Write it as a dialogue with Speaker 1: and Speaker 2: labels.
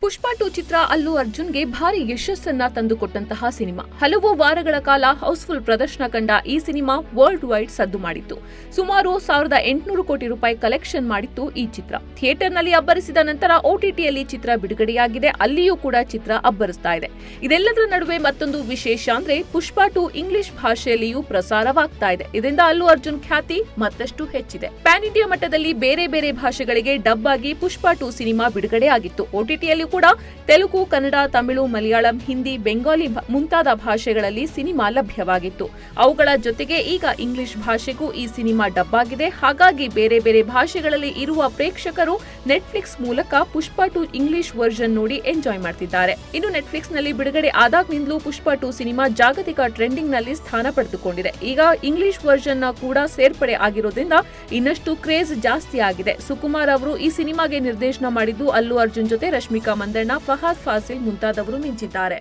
Speaker 1: ಪುಷ್ಪ 2 ಚಿತ್ರ ಅಲ್ಲು ಅರ್ಜುನ್ಗೆ ಭಾರಿ ಯಶಸ್ಸನ್ನ ತಂದುಕೊಟ್ಟಂತಹ ಸಿನಿಮಾ. ಹಲವು ವಾರಗಳ ಕಾಲ ಹೌಸ್ಫುಲ್ ಪ್ರದರ್ಶನ ಕಂಡ ಈ ಸಿನಿಮಾ ವರ್ಲ್ಡ್ ವೈಡ್ ಸದ್ದು ಮಾಡಿತ್ತು. ಸುಮಾರು 1800 ಕೋಟಿ ರೂಪಾಯಿ ಕಲೆಕ್ಷನ್ ಮಾಡಿತ್ತು ಈ ಚಿತ್ರ. ಥಿಯೇಟರ್ನಲ್ಲಿ ಅಬ್ಬರಿಸಿದ ನಂತರ OTTಯಲ್ಲಿ ಚಿತ್ರ ಬಿಡುಗಡೆಯಾಗಿದೆ. ಅಲ್ಲಿಯೂ ಕೂಡ ಚಿತ್ರ ಅಬ್ಬರಿಸ್ತಾ ಇದೆ. ಇದೆಲ್ಲದರ ನಡುವೆ ಮತ್ತೊಂದು ವಿಶೇಷ ಅಂದ್ರೆ ಪುಷ್ಪ 2 ಇಂಗ್ಲಿಷ್ ಭಾಷೆಯಲ್ಲಿಯೂ ಪ್ರಸಾರವಾಗ್ತಾ ಇದೆ. ಇದರಿಂದ ಅಲ್ಲು ಅರ್ಜುನ್ ಖ್ಯಾತಿ ಮತ್ತಷ್ಟು ಹೆಚ್ಚಿದೆ. ಪ್ಯಾನ್ ಇಂಡಿಯಾ ಮಟ್ಟದಲ್ಲಿ ಬೇರೆ ಬೇರೆ ಭಾಷೆಗಳಿಗೆ ಡಬ್ ಆಗಿ ಪುಷ್ಪ 2 ಸಿನಿಮಾ ಬಿಡುಗಡೆಯಾಗಿತ್ತು. OTTಯಲ್ಲಿ ಕೂಡ ತೆಲುಗು, ಕನ್ನಡ, ತಮಿಳು, ಮಲಯಾಳಂ, ಹಿಂದಿ, ಬೆಂಗಾಲಿ ಮುಂತಾದ ಭಾಷೆಗಳಲ್ಲಿ ಸಿನಿಮಾ ಲಭ್ಯವಾಗಿತ್ತು. ಅವುಗಳ ಜೊತೆಗೆ ಈಗ ಇಂಗ್ಲಿಷ್ ಭಾಷೆಗೂ ಈ ಸಿನಿಮಾ ಡಬ್ ಆಗಿದೆ. ಹಾಗಾಗಿ ಬೇರೆ ಬೇರೆ ಭಾಷೆಗಳಲ್ಲಿ ಇರುವ ಪ್ರೇಕ್ಷಕರು ನೆಟ್ಫ್ಲಿಕ್ಸ್ ಮೂಲಕ ಪುಷ್ಪ 2 ಇಂಗ್ಲಿಷ್ ವರ್ಷನ್ ನೋಡಿ ಎಂಜಾಯ್ ಮಾಡ್ತಿದ್ದಾರೆ. ಇನ್ನು ನೆಟ್ಫ್ಲಿಕ್ಸ್ ನಲ್ಲಿ ಬಿಡುಗಡೆ ಆದಾಗ್ನಿಂದಲೂ ಪುಷ್ಪ 2 ಸಿನಿಮಾ ಜಾಗತಿಕ ಟ್ರೆಂಡಿಂಗ್ ನಲ್ಲಿ ಸ್ಥಾನ ಪಡೆದುಕೊಂಡಿದೆ. ಈಗ ಇಂಗ್ಲಿಷ್ ವರ್ಷನ್ ಕೂಡ ಸೇರ್ಪಡೆ ಆಗಿರೋದ್ರಿಂದ ಇನ್ನಷ್ಟು ಕ್ರೇಜ್ ಜಾಸ್ತಿ ಆಗಿದೆ. ಸುಕುಮಾರ್ ಅವರು ಈ ಸಿನಿಮಾಗೆ ನಿರ್ದೇಶನ ಮಾಡಿದ್ದು ಅಲ್ಲು ಅರ್ಜುನ್ ಜೊತೆ ರಶ್ಮಿಕಾ ಮಂದಣ್ಣ, ಫಹದ್ ಫಾಸಿಲ್ ಮುಂತಾದವರು ಮಿಂಚಿದ್ದಾರೆ.